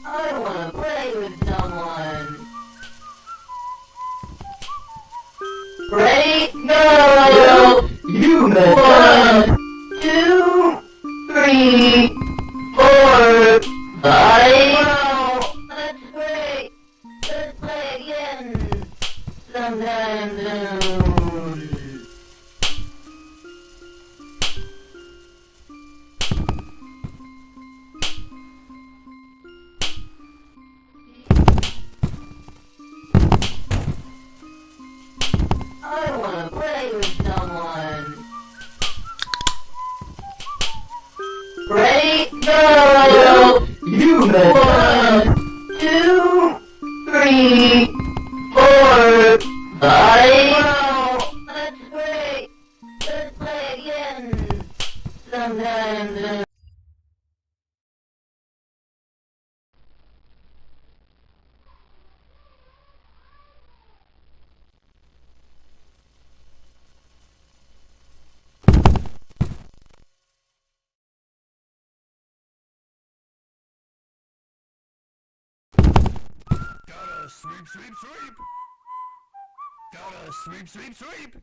I wanna play with someone. Ready? Go! You bet. 1, 2, 3, 4, 5. Wow, that's great. Let's play again sometime soon. I wanna play with someone. Ready? Go! You bet. 1, 2, 3, 4, 5. Wow, that's great. Let's play again sometime soon. Gotta sweep, sweep, sweep! Gotta sweep, sweep, sweep!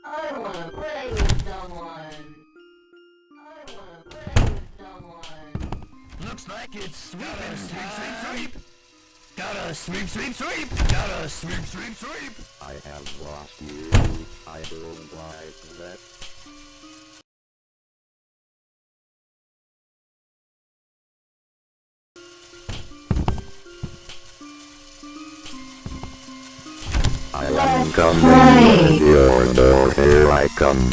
I wanna play with someone. I wanna play with someone. Looks like it's sweeping time! Gotta sweep, sweep, sweep! Gotta sweep, sweep, sweep! I have lost you. I don't like that. I am coming to your door, here I come.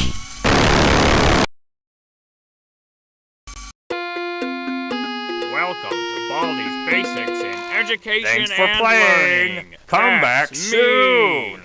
Welcome to Baldi's Basics in Education Thanks for and playing! Learning. Come That's back me. soon!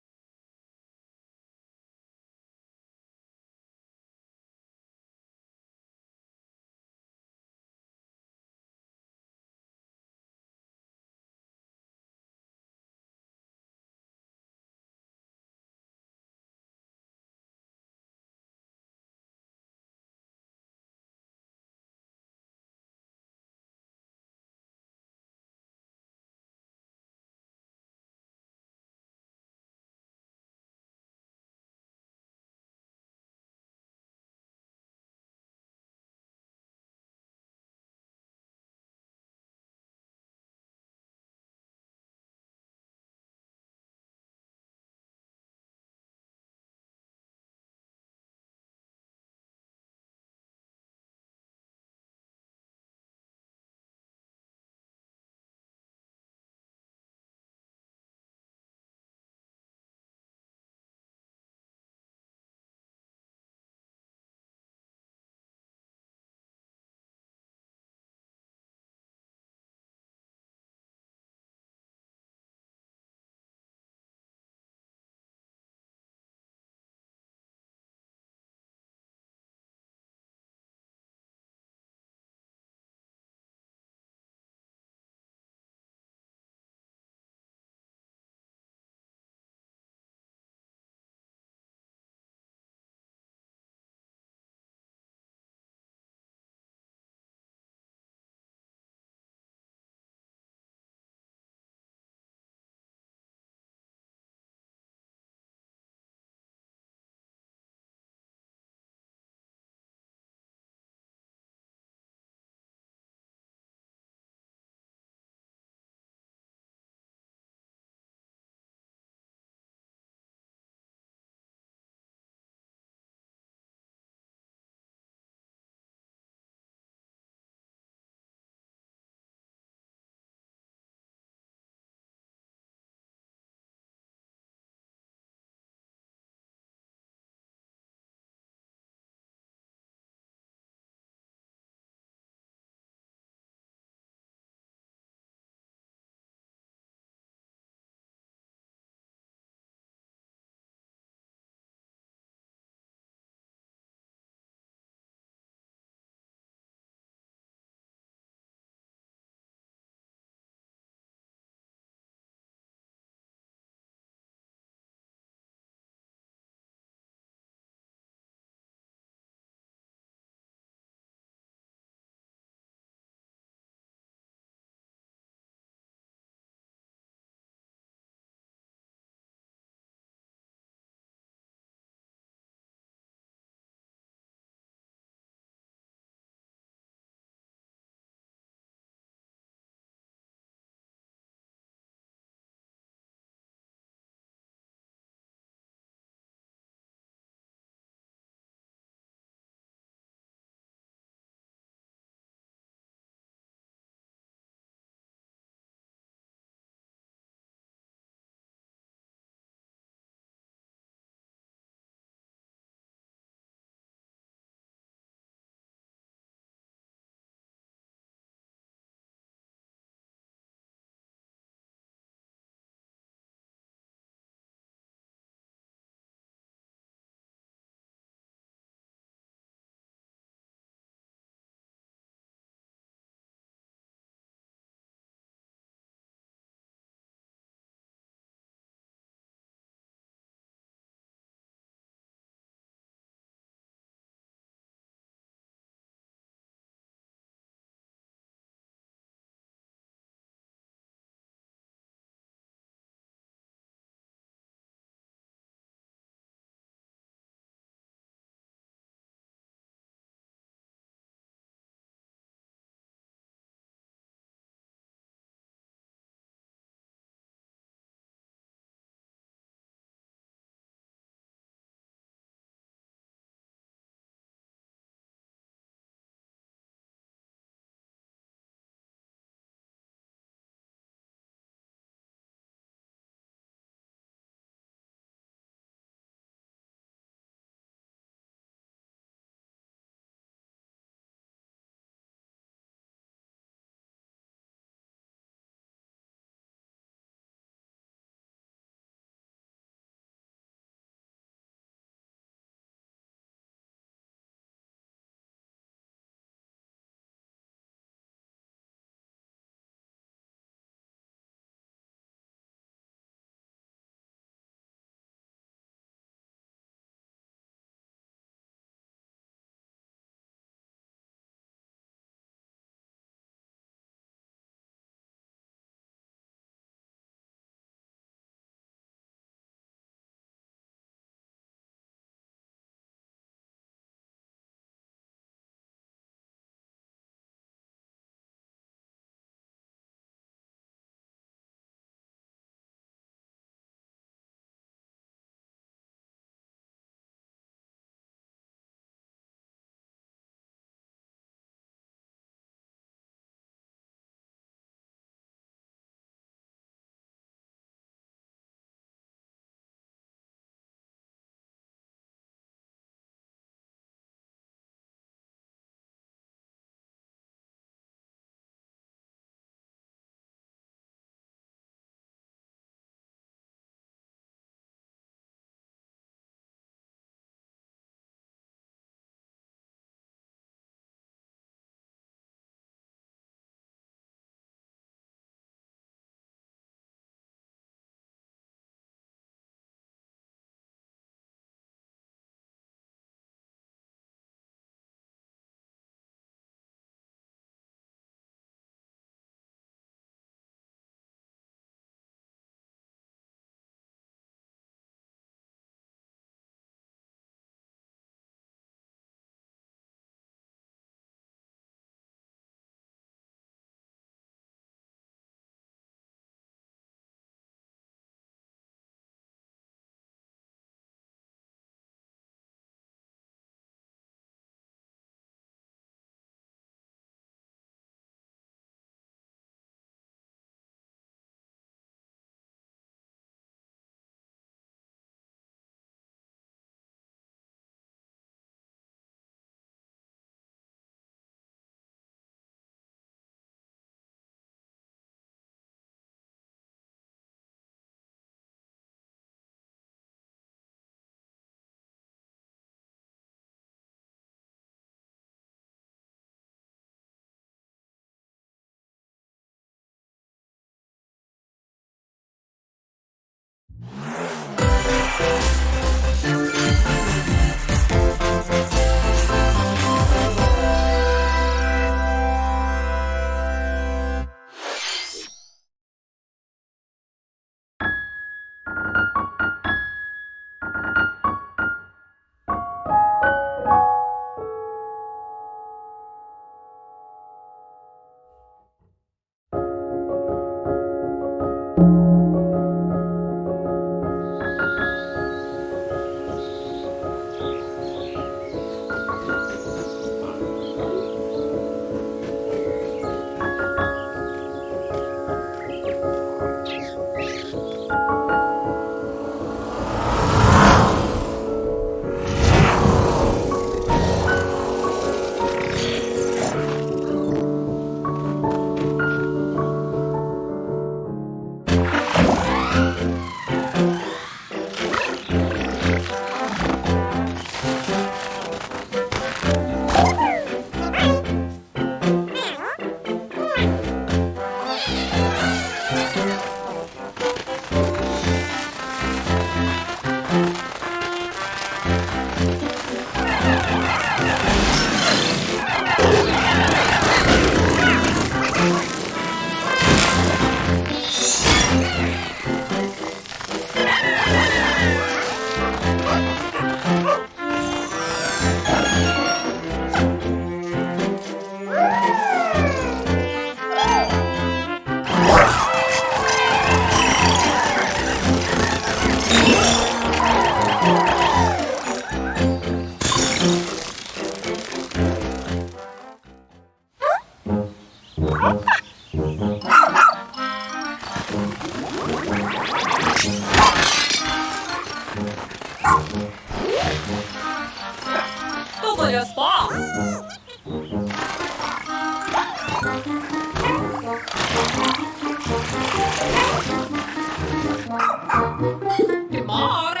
都做点 SPA。Che mare!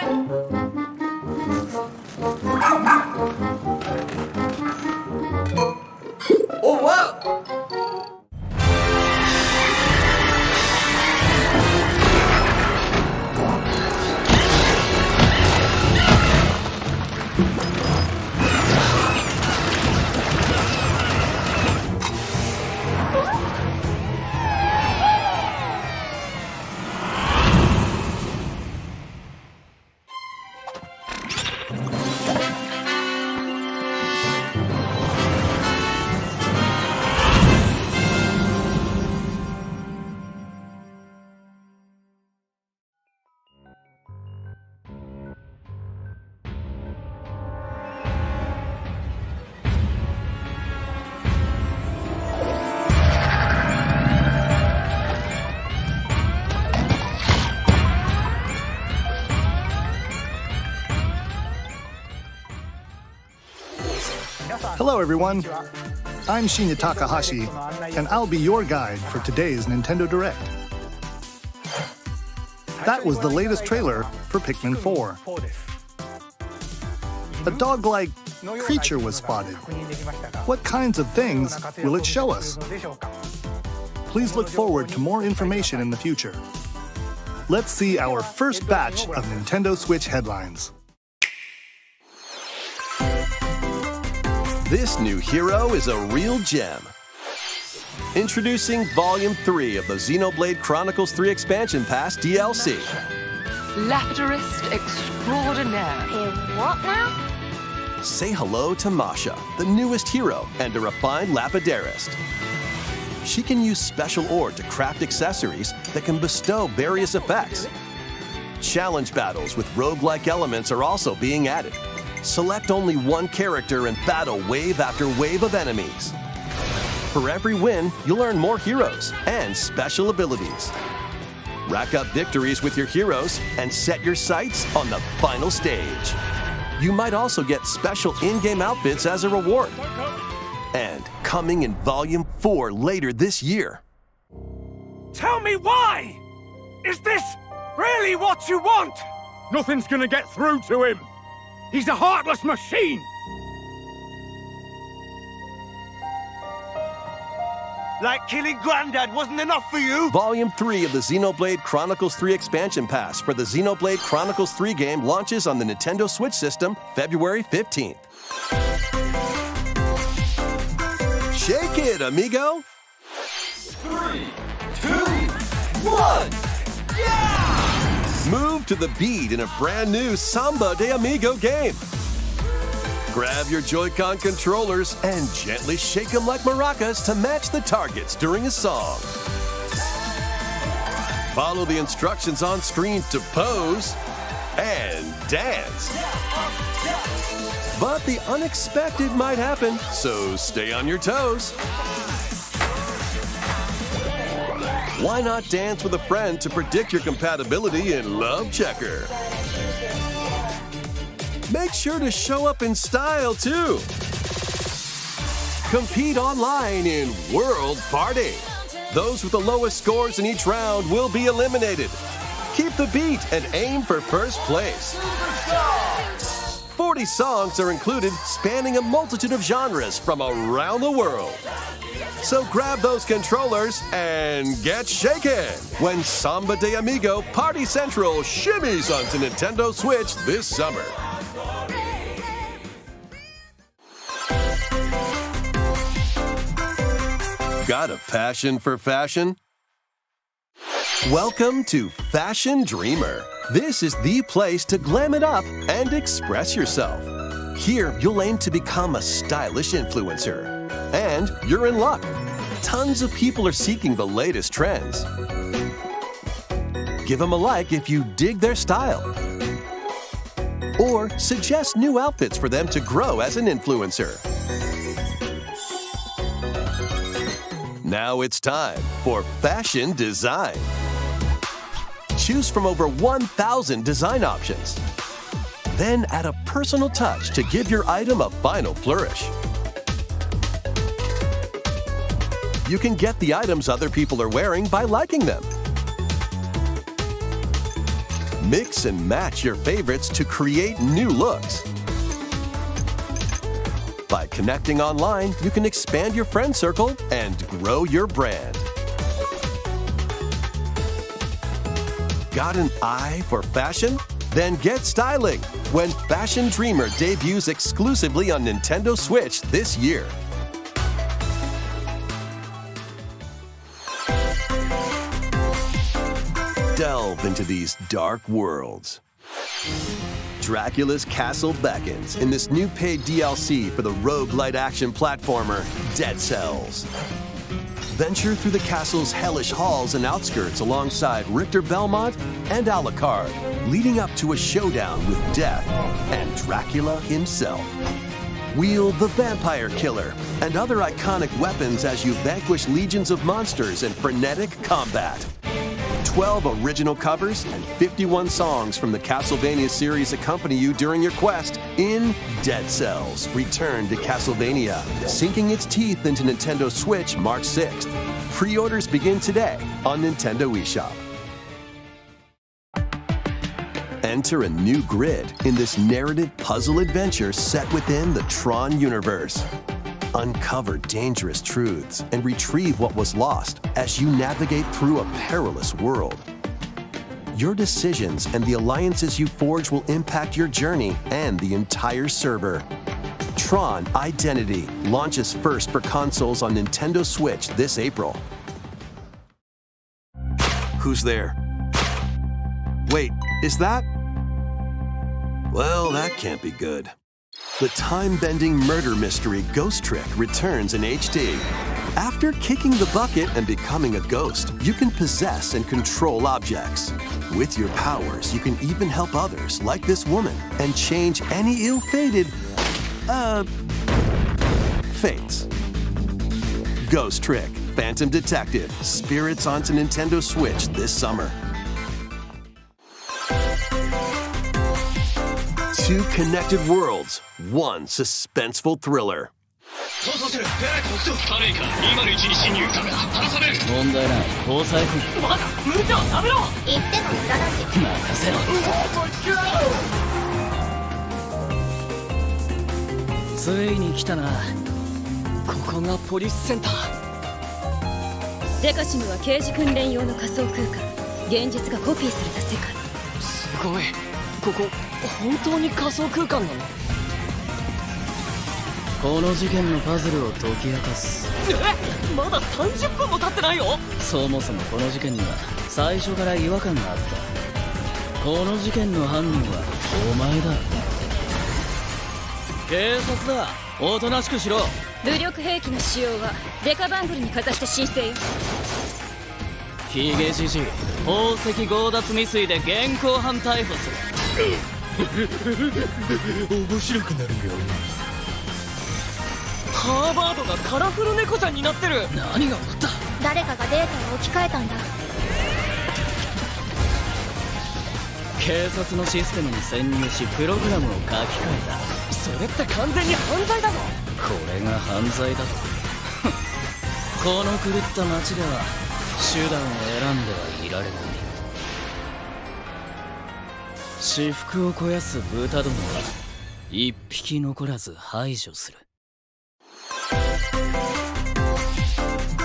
Oh, wow! Hello everyone, I'm Shinya Takahashi, and I'll be your guide for today's Nintendo Direct. That was the latest trailer for Pikmin 4. A dog-like creature was spotted. What kinds of things will it show us? Please look forward to more information in the future. Let's see our first batch of Nintendo Switch headlines. This new hero is a real gem. Introducing Volume 3 of the Xenoblade Chronicles 3 Expansion Pass DLC. Lapidurist extraordinaire. What now? Say hello to Masha, the newest hero and a refined Lapidarist. She can use special ore to craft accessories that can bestow various effects. Challenge battles with roguelike elements are also being added. Select only one character and battle wave after wave of enemies. For every win, you'll earn more heroes and special abilities. Rack up victories with your heroes and set your sights on the final stage. You might also get special in-game outfits as a reward. And coming in Volume 4 later this year. Tell me why! Is this really what you want? Nothing's gonna get through to him. He's a heartless machine! Like killing Granddad wasn't enough for you? Volume 3 of the Xenoblade Chronicles 3 Expansion Pass for the Xenoblade Chronicles 3 game launches on the Nintendo Switch system February 15th. Shake it, amigo! 3, 2, 1! Yeah! Move to the beat in a brand new Samba de Amigo game. Grab your Joy-Con controllers and gently shake them like maracas to match the targets during a song. Follow the instructions on screen to pose and dance. But the unexpected might happen, so stay on your toes. Why not dance with a friend to predict your compatibility in Love Checker? Make sure to show up in style, too. Compete online in World Party. Those with the lowest scores in each round will be eliminated. Keep the beat and aim for first place. 40 songs are included, spanning a multitude of genres from around the world. So grab those controllers and get shaken when Samba de Amigo Party Central shimmies onto Nintendo Switch this summer. Got a passion for fashion? Welcome to Fashion Dreamer. This is the place to glam it up and express yourself. Here, you'll aim to become a stylish influencer. And you're in luck. Tons of people are seeking the latest trends. Give them a like if you dig their style. Or suggest new outfits for them to grow as an influencer. Now it's time for fashion design. Choose from over 1,000 design options. Then add a personal touch to give your item a final flourish. You can get the items other people are wearing by liking them. Mix and match your favorites to create new looks. By connecting online, you can expand your friend circle and grow your brand. Got an eye for fashion? Then get styling when Fashion Dreamer debuts exclusively on Nintendo Switch this year. Delve into these dark worlds. Dracula's castle beckons in this new paid DLC for the roguelite action platformer Dead Cells. Venture through the castle's hellish halls and outskirts alongside Richter Belmont and Alucard, leading up to a showdown with Death and Dracula himself. Wield the Vampire Killer and other iconic weapons as you vanquish legions of monsters in frenetic combat. 12 original covers and 51 songs from the Castlevania series accompany you during your quest in Dead Cells: Return to Castlevania, sinking its teeth into Nintendo Switch March 6th. Pre-orders begin today on Nintendo eShop. Enter a new grid in this narrative puzzle adventure set within the Tron universe. Uncover dangerous truths and retrieve what was lost as you navigate through a perilous world. Your decisions and the alliances you forge will impact your journey and the entire server. Tron Identity launches first for consoles on Nintendo Switch this April. Who's there? Wait, is that? Well, that can't be good. The time-bending murder mystery Ghost Trick returns in HD. After kicking the bucket and becoming a ghost, you can possess and control objects. With your powers, you can even help others, like this woman, and change any ill-fated, fates. Ghost Trick, Phantom Detective, Spirits onto Nintendo Switch this summer. Two connected worlds, one suspenseful thriller.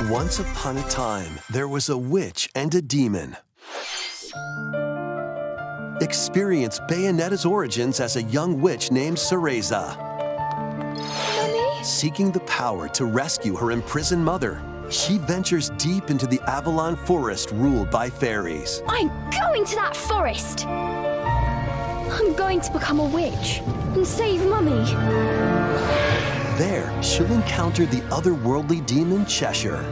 Once upon a time, there was a witch and a demon. Experience Bayonetta's origins as a young witch named Cereza. Mommy? Seeking the power to rescue her imprisoned mother, she ventures deep into the Avalon Forest ruled by fairies. I'm going to that forest! I'm going to become a witch and save Mummy. There, she'll encounter the otherworldly demon Cheshire.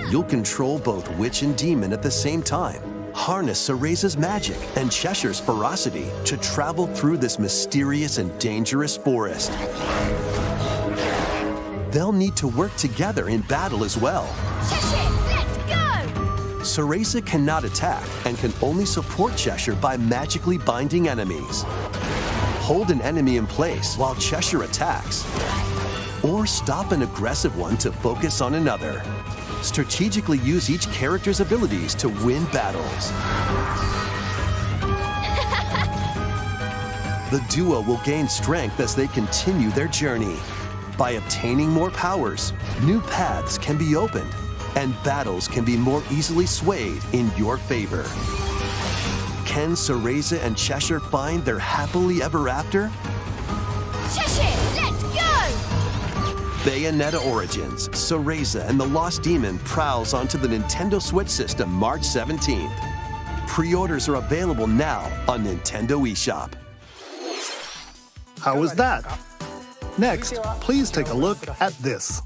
You'll control both witch and demon at the same time. Harness Cereza's magic and Cheshire's ferocity to travel through this mysterious and dangerous forest. they'll need to work together in battle as well. Cheshire, let's go! Cereza cannot attack and can only support Cheshire by magically binding enemies. Hold an enemy in place while Cheshire attacks, or stop an aggressive one to focus on another. Strategically use each character's abilities to win battles. The duo will gain strength as they continue their journey. By obtaining more powers, new paths can be opened, and battles can be more easily swayed in your favor. Can Cereza and Cheshire find their happily ever after? Cheshire, let's go! Bayonetta Origins, Cereza and the Lost Demon prowls onto the Nintendo Switch system March 17th. Pre-orders are available now on Nintendo eShop. How was that? Next, please take a look at this.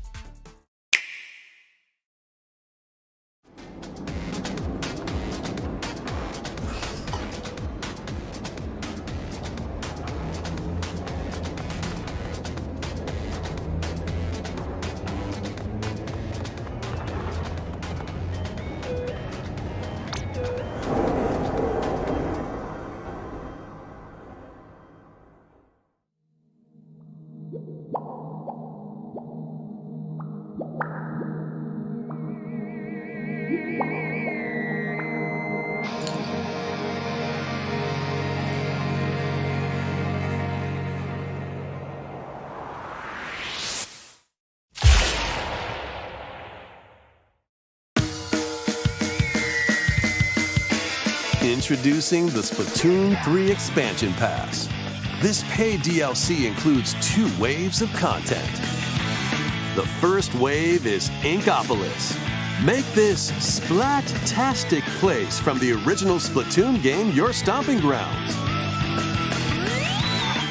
Introducing the Splatoon 3 Expansion Pass. This paid DLC includes 2 waves of content. The first wave is Inkopolis. Make this splat-tastic place from the original Splatoon game your stomping grounds.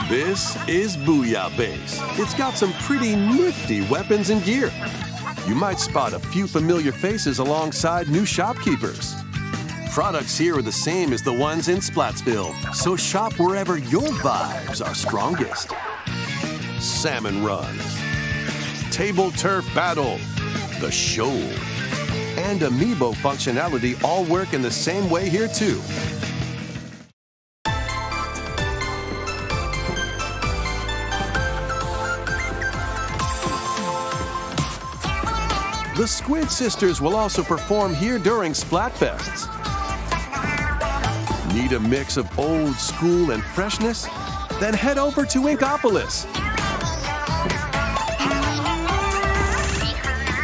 This is Booyah Base. It's got some pretty nifty weapons and gear. You might spot a few familiar faces alongside new shopkeepers. Products here are the same as the ones in Splatsville, so shop wherever your vibes are strongest. Salmon Run, Table Turf Battle, The Shoal, and Amiibo functionality all work in the same way here too. The Squid Sisters will also perform here during Splatfests. Need a mix of old school and freshness? Then head over to Inkopolis.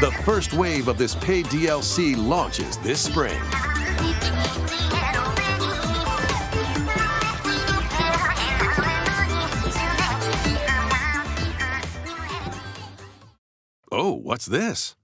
The first wave of this paid DLC launches this spring. Oh, what's this?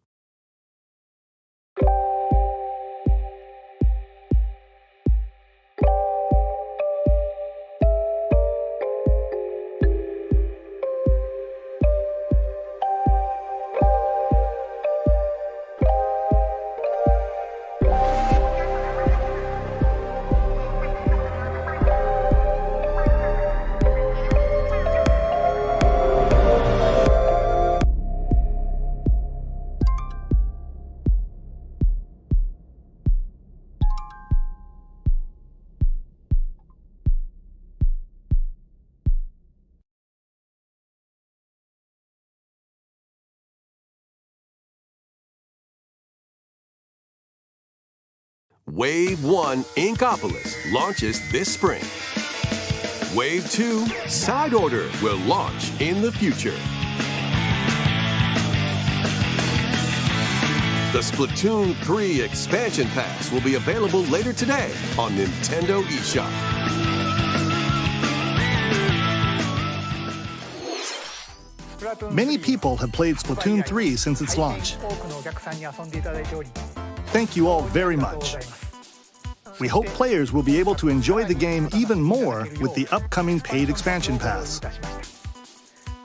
Wave 1 Inkopolis launches this spring. Wave 2 Side Order will launch in the future. The Splatoon 3 Expansion Pass will be available later today on Nintendo eShop. Many people have played Splatoon 3 since its launch. Thank you all very much. We hope players will be able to enjoy the game even more with the upcoming paid expansion pass.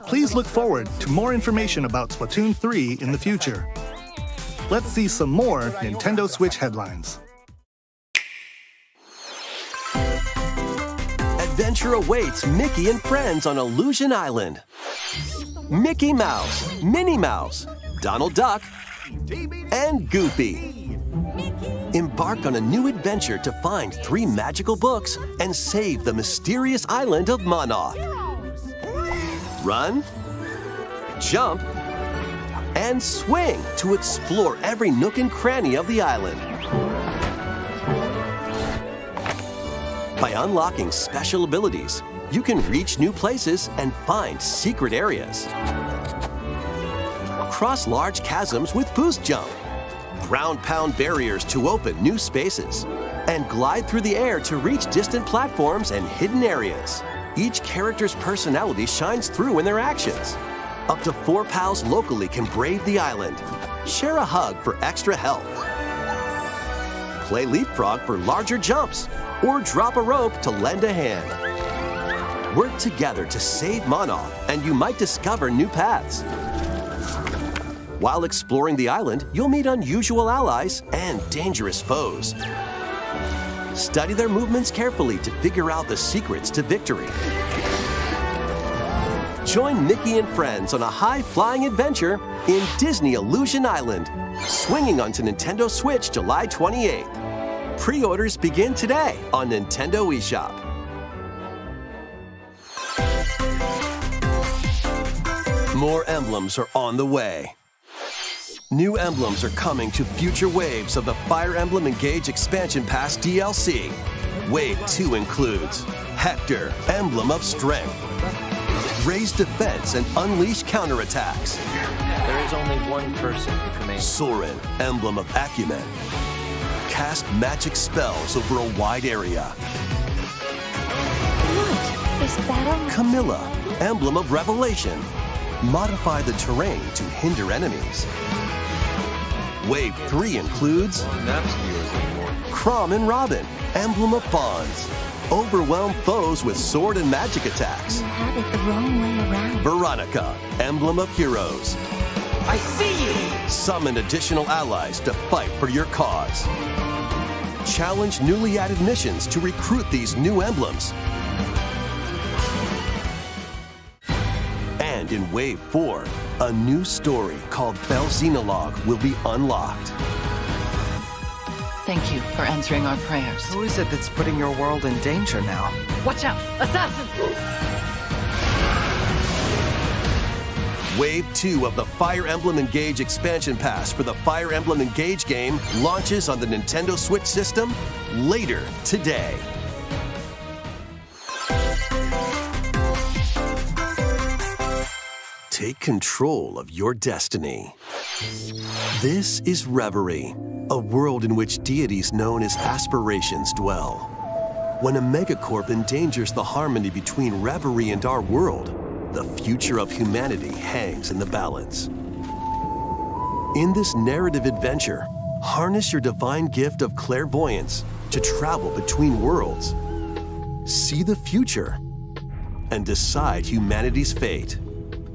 Please look forward to more information about Splatoon 3 in the future. Let's see some more Nintendo Switch headlines. Adventure awaits Mickey and friends on Illusion Island. Mickey Mouse, Minnie Mouse, Donald Duck, and Goofy. Embark on a new adventure to find 3 magical books and save the mysterious island of Monoth. Run, jump, and swing to explore every nook and cranny of the island. By unlocking special abilities, you can reach new places and find secret areas. Cross large chasms with boost jump. Ground-pound barriers to open new spaces. And glide through the air to reach distant platforms and hidden areas. Each character's personality shines through in their actions. Up to 4 pals locally can brave the island. Share a hug for extra health. Play leapfrog for larger jumps. Or drop a rope to lend a hand. Work together to save Monoth, and you might discover new paths. While exploring the island, you'll meet unusual allies and dangerous foes. Study their movements carefully to figure out the secrets to victory. Join Mickey and friends on a high-flying adventure in Disney Illusion Island, swinging onto Nintendo Switch July 28th. Pre-orders begin today on Nintendo eShop. More emblems are on the way. New emblems are coming to future waves of the Fire Emblem Engage Expansion Pass DLC. Wave 2 includes Hector, Emblem of Strength. Raise defense and unleash counterattacks. There is only one person who can make Soren, Emblem of Acumen. Cast magic spells over a wide area. What is that? Camilla, Emblem of Revelation. Modify the terrain to hinder enemies. Wave 3 includes Chrom and Robin, Emblem of Bonds. Overwhelm foes with sword and magic attacks. You have it the wrong way around. Veronica, Emblem of Heroes. I see you! Summon additional allies to fight for your cause. Challenge newly added missions to recruit these new emblems. And in Wave 4, a new story called Belxenologue will be unlocked. Thank you for answering our prayers. Who is it that's putting your world in danger now? Watch out! Assassin! Wave 2 of the Fire Emblem Engage Expansion Pass for the Fire Emblem Engage game launches on the Nintendo Switch system later today. Take control of your destiny. This is Reverie, a world in which deities known as aspirations dwell. When a megacorp endangers the harmony between Reverie and our world, the future of humanity hangs in the balance. In this narrative adventure, harness your divine gift of clairvoyance to travel between worlds. See the future and decide humanity's fate.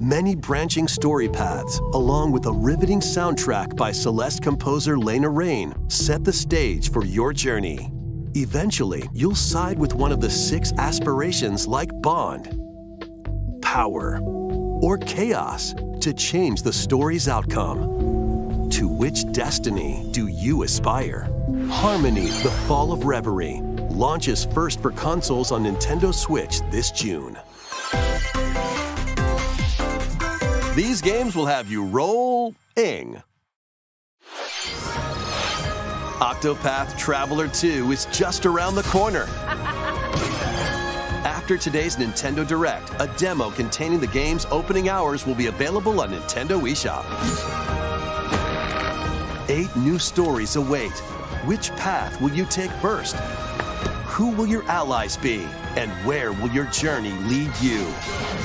Many branching story paths, along with a riveting soundtrack by Celeste composer Lena Raine, set the stage for your journey. Eventually, you'll side with one of the 6 aspirations like Bond, Power, or Chaos to change the story's outcome. To which destiny do you aspire? Harmony: The Fall of Reverie launches first for consoles on Nintendo Switch this June. These games will have you roll-ing. Octopath Traveler 2 is just around the corner. After today's Nintendo Direct, a demo containing the game's opening hours will be available on Nintendo eShop. 8 new stories await. Which path will you take first? Who will your allies be? And where will your journey lead you?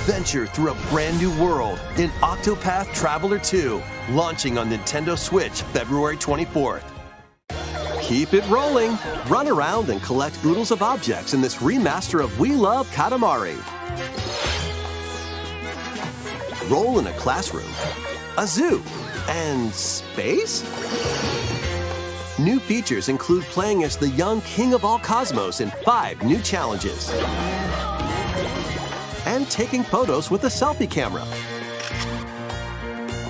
Venture through a brand new world in Octopath Traveler 2, launching on Nintendo Switch February 24th. Keep it rolling. Run around and collect oodles of objects in this remaster of We Love Katamari. Roll in a classroom, a zoo, and space? New features include playing as the young king of all cosmos in 5 new challenges. And taking photos with a selfie camera.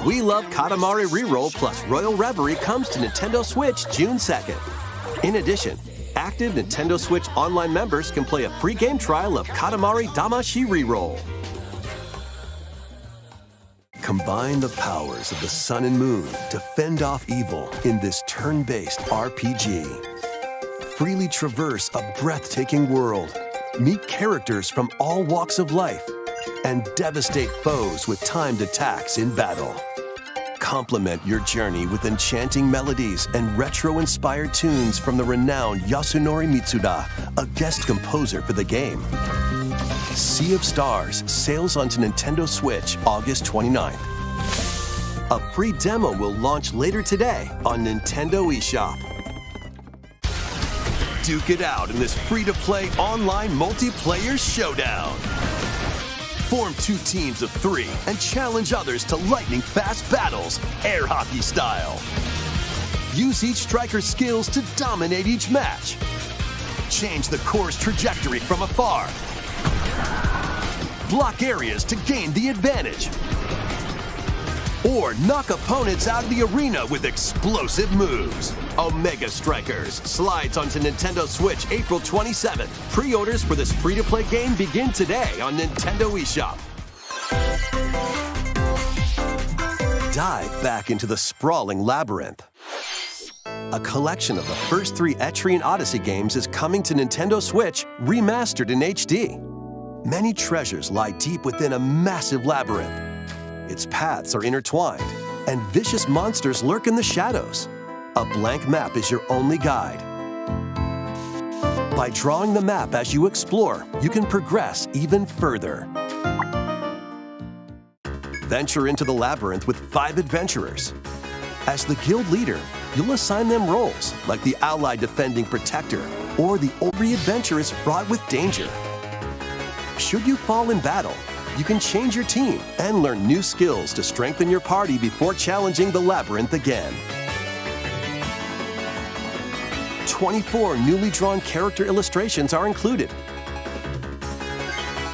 We Love Katamari Reroll plus Royal Reverie comes to Nintendo Switch June 2nd. In addition, active Nintendo Switch Online members can play a free game trial of Katamari Damacy Reroll. Combine the powers of the sun and moon to fend off evil in this turn-based RPG. Freely traverse a breathtaking world, meet characters from all walks of life, and devastate foes with timed attacks in battle. Complement your journey with enchanting melodies and retro-inspired tunes from the renowned Yasunori Mitsuda, a guest composer for the game. Sea of Stars sails onto Nintendo Switch August 29th. A free demo will launch later today on Nintendo eShop. Duke it out in this free-to-play online multiplayer showdown. Form 2 teams of 3 and challenge others to lightning-fast battles, air hockey style. Use each striker's skills to dominate each match. Change the course trajectory from afar. Block areas to gain the advantage. Or knock opponents out of the arena with explosive moves. Omega Strikers slides onto Nintendo Switch April 27th. Pre-orders for this free-to-play game begin today on Nintendo eShop. Dive back into the sprawling labyrinth. A collection of the first 3 Etrian Odyssey games is coming to Nintendo Switch, remastered in HD. Many treasures lie deep within a massive labyrinth. Its paths are intertwined, and vicious monsters lurk in the shadows. A blank map is your only guide. By drawing the map as you explore, you can progress even further. Venture into the labyrinth with 5 adventurers. As the guild leader, you'll assign them roles, like the allied defending protector, or the every adventure is fraught with danger. Should you fall in battle, you can change your team and learn new skills to strengthen your party before challenging the labyrinth again. 24 newly drawn character illustrations are included.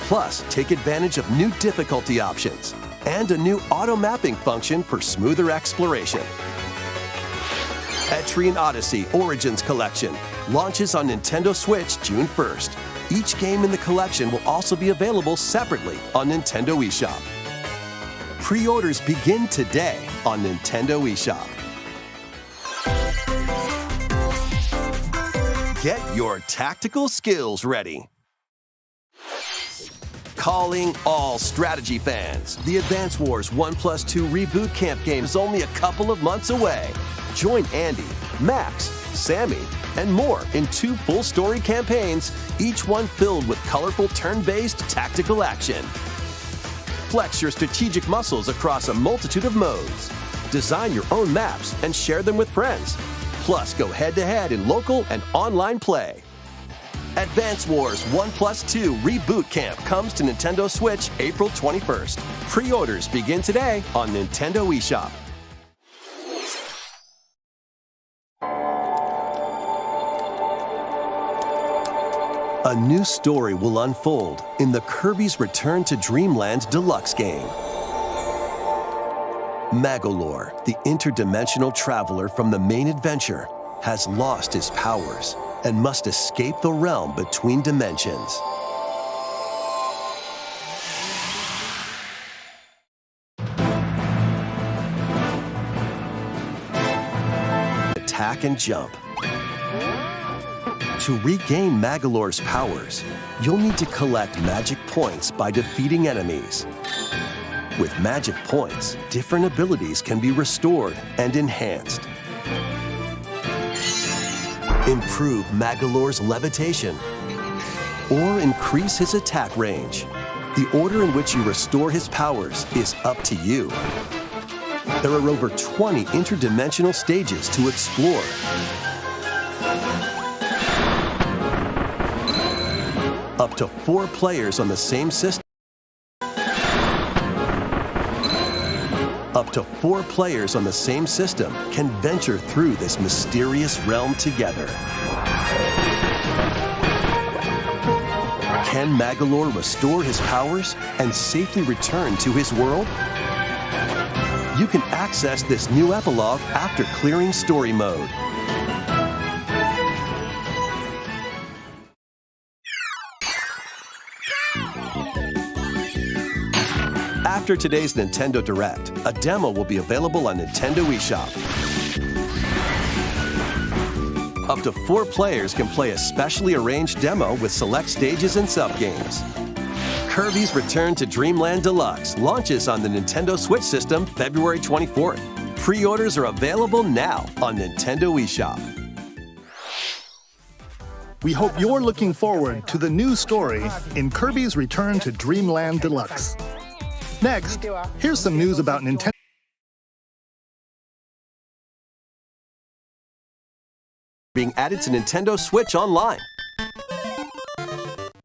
Plus, take advantage of new difficulty options and a new auto-mapping function for smoother exploration. Etrian Odyssey Origins Collection launches on Nintendo Switch June 1st. Each game in the collection will also be available separately on Nintendo eShop. Pre-orders begin today on Nintendo eShop. Get your tactical skills ready. Calling all strategy fans. The Advance Wars 1+2 Reboot Camp game is only a couple of months away. Join Andy, Max, Sammy, and more in 2 full-story campaigns, each one filled with colorful turn-based tactical action. Flex your strategic muscles across a multitude of modes. Design your own maps and share them with friends. Plus, go head-to-head in local and online play. Advance Wars 1+2 Reboot Camp comes to Nintendo Switch April 21st. Pre-orders begin today on Nintendo eShop. A new story will unfold in the Kirby's Return to Dreamland Deluxe game. Magolor, the interdimensional traveler from the main adventure, has lost his powers and must escape the realm between dimensions. Attack and jump. To regain Magolor's powers, you'll need to collect magic points by defeating enemies. With magic points, different abilities can be restored and enhanced. Improve Magolor's levitation, or increase his attack range. The order in which you restore his powers is up to you. There are over 20 interdimensional stages to explore. Up to 4 players on the same system. Up to 4 players on the same system can venture through this mysterious realm together. Can Magolor restore his powers and safely return to his world? You can access this new epilogue after clearing story mode. After today's Nintendo Direct, a demo will be available on Nintendo eShop. Up to 4 players can play a specially arranged demo with select stages and sub-games. Kirby's Return to Dreamland Deluxe launches on the Nintendo Switch system February 24th. Pre-orders are available now on Nintendo eShop. We hope you're looking forward to the new story in Kirby's Return to Dreamland Deluxe. Next, here's some news about Nintendo. Being added to Nintendo Switch Online.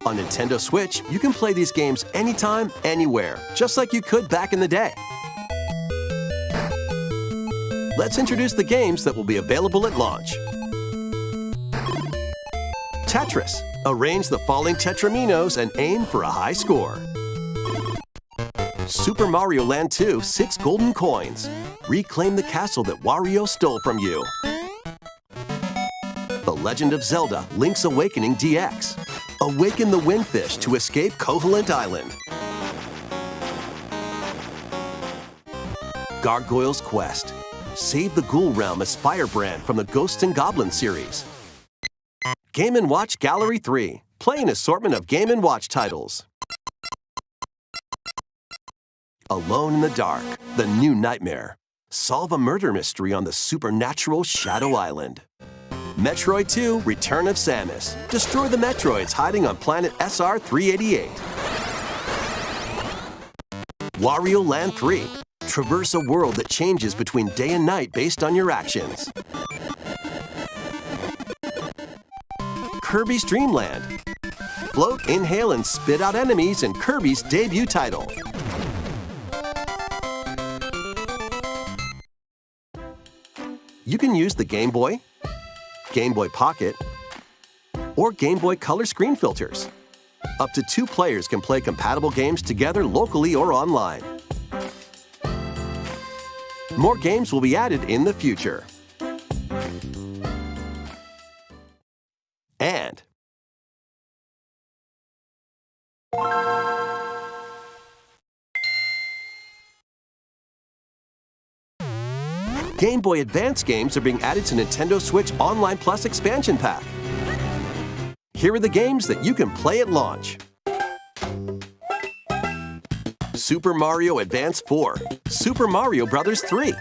On Nintendo Switch, you can play these games anytime, anywhere, just like you could back in the day. Let's introduce the games that will be available at launch. Tetris. Arrange the falling tetraminos and aim for a high score. Super Mario Land 2, 6 golden coins. Reclaim the castle that Wario stole from you. The Legend of Zelda, Link's Awakening DX. Awaken the Windfish to escape Koholint Island. Gargoyle's Quest. Save the Ghoul Realm as Firebrand from the Ghosts and Goblins series. Game & Watch Gallery 3. Play an assortment of Game & Watch titles. Alone in the Dark, The New Nightmare. Solve a murder mystery on the supernatural Shadow Island. Metroid 2, Return of Samus. Destroy the Metroids hiding on planet SR-388. Wario Land 3. Traverse a world that changes between day and night based on your actions. Kirby's Dream Land. Float, inhale, and spit out enemies in Kirby's debut title. You can use the Game Boy, Game Boy Pocket, or Game Boy Color screen filters. Up to 2 players can play compatible games together locally or online. More games will be added in the future. And Game Boy Advance games are being added to Nintendo Switch Online Plus Expansion Pack. Here are the games that you can play at launch. Super Mario Advance 4, Super Mario Bros. 3.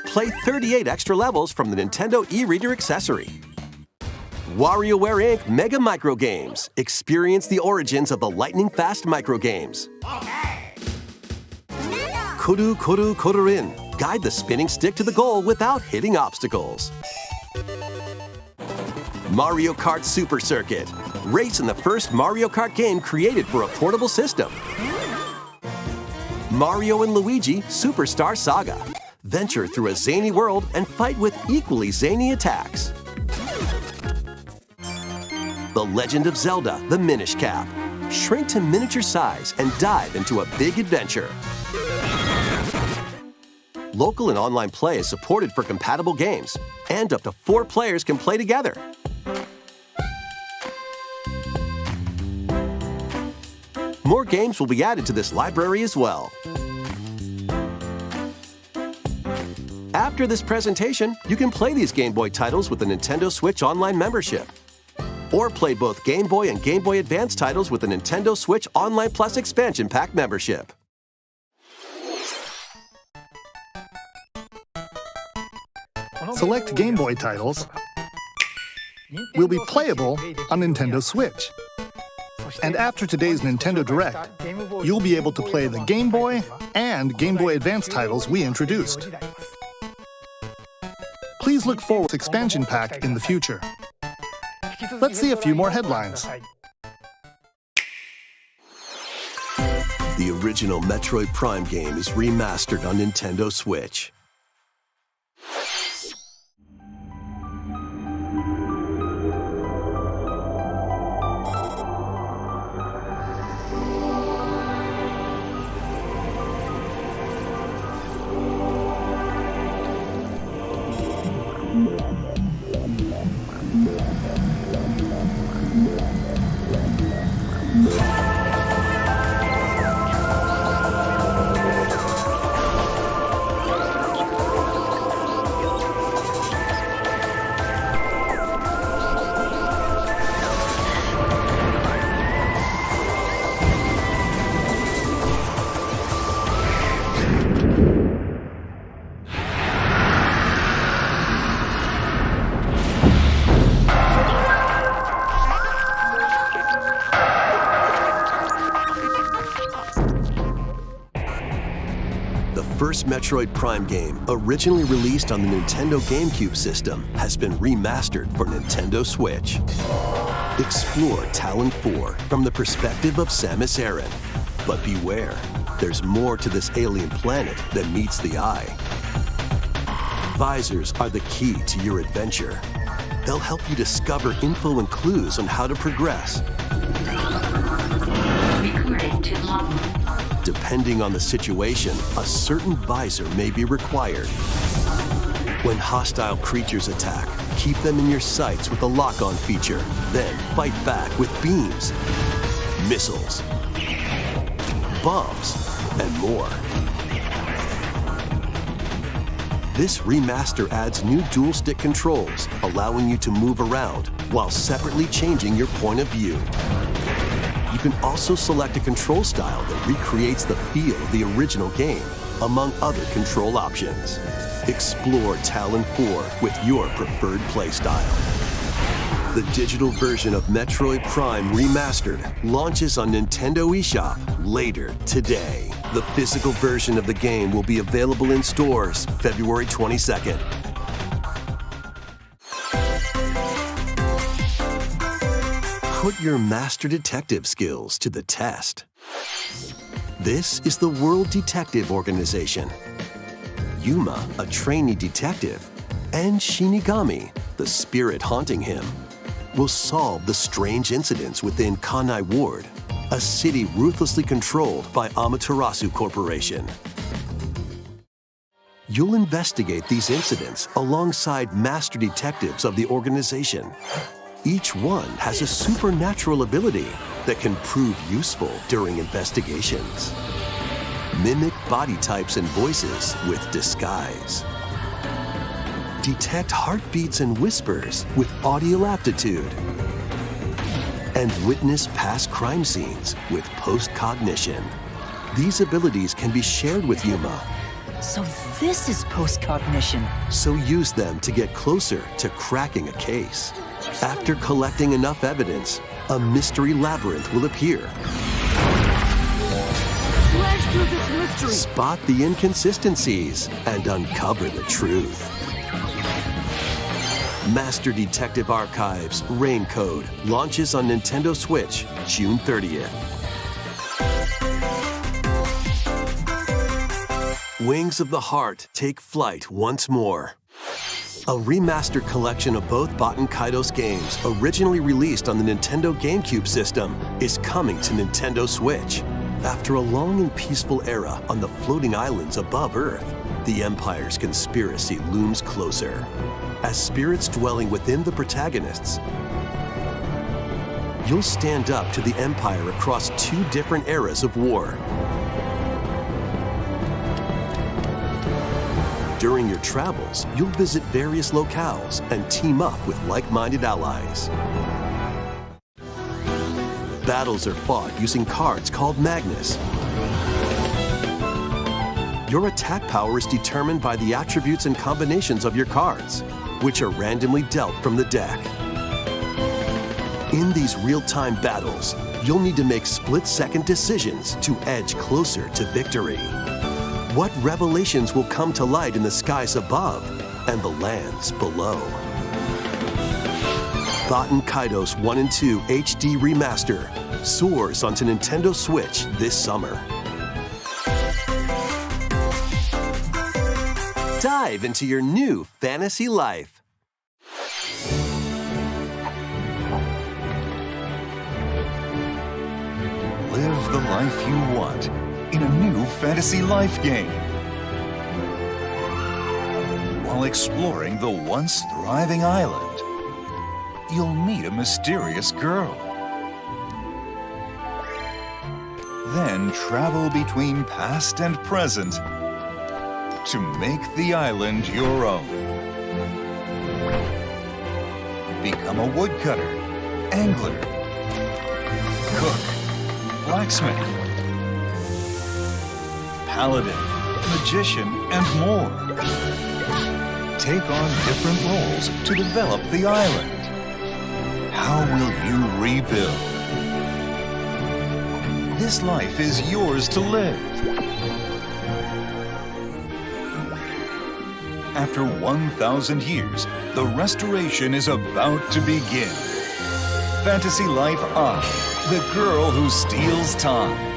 Play 38 extra levels from the Nintendo e-reader accessory. WarioWare Inc. Mega Micro Games. Experience the origins of the lightning-fast micro games. Koru Koru Korurin. Guide the spinning stick to the goal without hitting obstacles. Mario Kart Super Circuit. Race in the first Mario Kart game created for a portable system. Mario and Luigi Superstar Saga. Venture through a zany world and fight with equally zany attacks. The Legend of Zelda, The Minish Cap. Shrink to miniature size and dive into a big adventure. Local and online play is supported for compatible games, and up to 4 players can play together. More games will be added to this library as well. After this presentation, you can play these Game Boy titles with the Nintendo Switch Online membership. Or play both Game Boy and Game Boy Advance titles with the Nintendo Switch Online Plus Expansion Pack membership. Select Game Boy titles will be playable on Nintendo Switch. And after today's Nintendo Direct, you'll be able to play the Game Boy and Game Boy Advance titles we introduced. Please look forward to expansion pack in the future. Let's see a few more headlines. The original Metroid Prime game is remastered on Nintendo Switch. first Metroid Prime game, originally released on the Nintendo GameCube system, has been remastered for Nintendo Switch. Explore Talon 4 from the perspective of Samus Aran. But beware, there's more to this alien planet than meets the eye. Visors are the key to your adventure. They'll help you discover info and clues on how to progress. Depending on the situation, a certain visor may be required. When hostile creatures attack, keep them in your sights with the lock-on feature. Then fight back with beams, missiles, bombs, and more. This remaster adds new dual-stick controls, allowing you to move around while separately changing your point of view. You can also select a control style that recreates the feel of the original game, among other control options. Explore Talon 4 with your preferred playstyle. The digital version of Metroid Prime Remastered launches on Nintendo eShop later today. The physical version of the game will be available in stores February 22nd. Put your master detective skills to the test. This is the World Detective Organization. Yuma, a trainee detective, and Shinigami, the spirit haunting him, will solve the strange incidents within Kanai Ward, a city ruthlessly controlled by Amaterasu Corporation. You'll investigate these incidents alongside master detectives of the organization. Each one has a supernatural ability that can prove useful during investigations. Mimic body types and voices with disguise. Detect heartbeats and whispers with audio aptitude. And witness past crime scenes with post-cognition. These abilities can be shared with Yuma. So this is post-cognition. So use them to get closer to cracking a case. After collecting enough evidence, a mystery labyrinth will appear. Let's do this mystery. Spot the inconsistencies and uncover the truth. Master Detective Archives Rain Code launches on Nintendo Switch June 30th. Wings of the Heart take flight once more. A remastered collection of both Baten Kaitos games, originally released on the Nintendo GameCube system, is coming to Nintendo Switch. After a long and peaceful era on the floating islands above Earth, the Empire's conspiracy looms closer. As spirits dwelling within the protagonists, you'll stand up to the Empire across two different eras of war. During your travels, you'll visit various locales and team up with like-minded allies. Battles are fought using cards called Magnus. Your attack power is determined by the attributes and combinations of your cards, which are randomly dealt from the deck. In these real-time battles, you'll need to make split-second decisions to edge closer to victory. What revelations will come to light in the skies above and the lands below? Baten Kaitos 1 and 2 HD Remaster soars onto Nintendo Switch this summer. Dive into your new fantasy life. Live the life you want in a new fantasy life game. While exploring the once thriving island, you'll meet a mysterious girl. Then travel between past and present to make the island your own. Become a woodcutter, angler, cook, blacksmith, paladin, magician, and more. Take on different roles to develop the island. How will you rebuild? This life is yours to live. after 1,000 years, the restoration is about to begin. Fantasy Life I, the girl who steals time.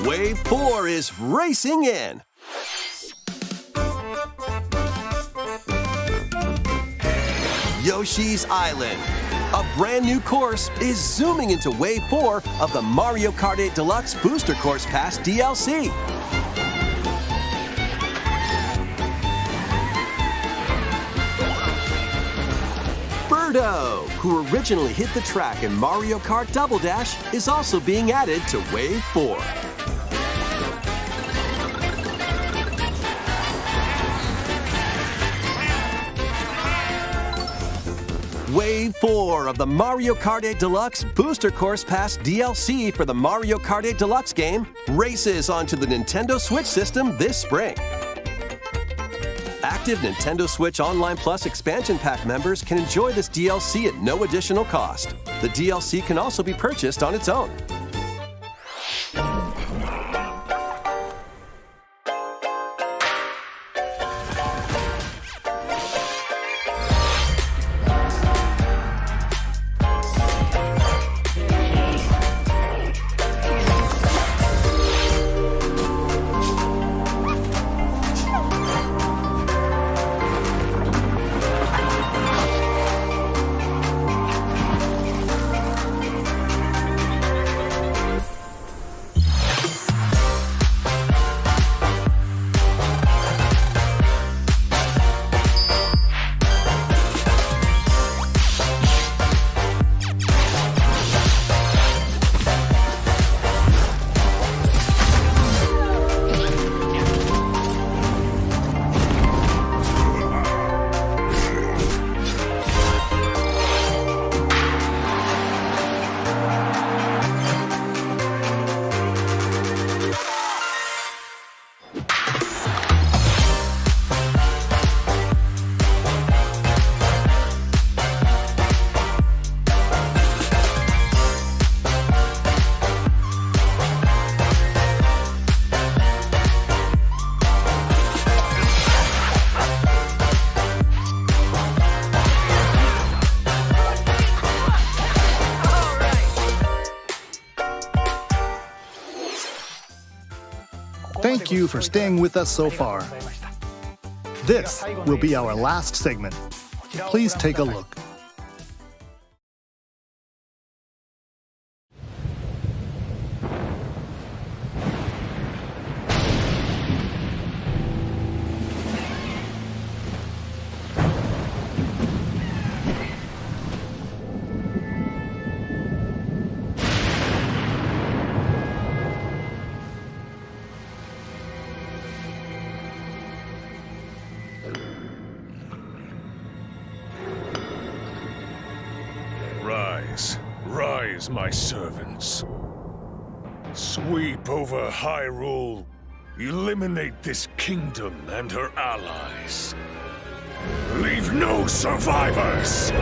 Wave 4 is racing in. Yoshi's Island. A brand new course is zooming into Wave 4 of the Mario Kart 8 Deluxe Booster Course Pass DLC. Birdo, who originally hit the track in Mario Kart Double Dash, is also being added to Wave 4. Wave 4 of the Mario Kart 8 Deluxe Booster Course Pass DLC for the Mario Kart 8 Deluxe game races onto the Nintendo Switch system this spring. Active Nintendo Switch Online Plus expansion pack members can enjoy this DLC at no additional cost. The DLC can also be purchased on its own. Thank you for staying with us so far. This will be our last segment. Please take a look. Rise, rise, my servants. Sweep over Hyrule. Eliminate this kingdom and her allies. Leave no survivors!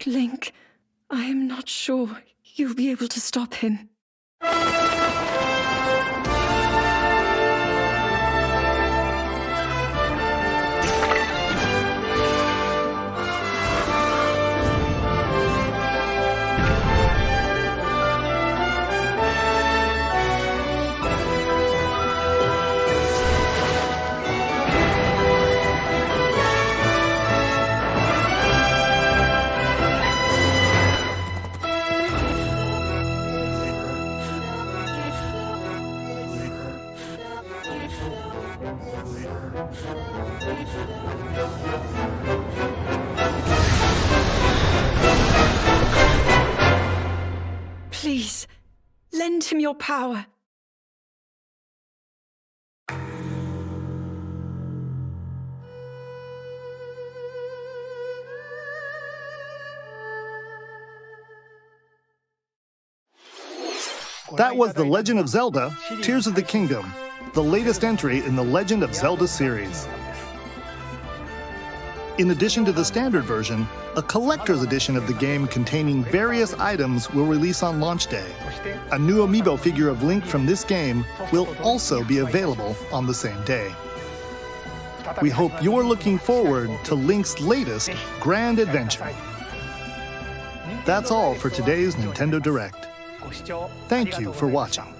Link, I am not sure you'll be able to stop him. Lend him your power. That was The Legend of Zelda: Tears of the Kingdom, the latest entry in the Legend of Zelda series. In addition to the standard version, a collector's edition of the game containing various items will release on launch day. A new amiibo figure of Link from this game will also be available on the same day. We hope you're looking forward to Link's latest grand adventure. That's all for today's Nintendo Direct. Thank you for watching.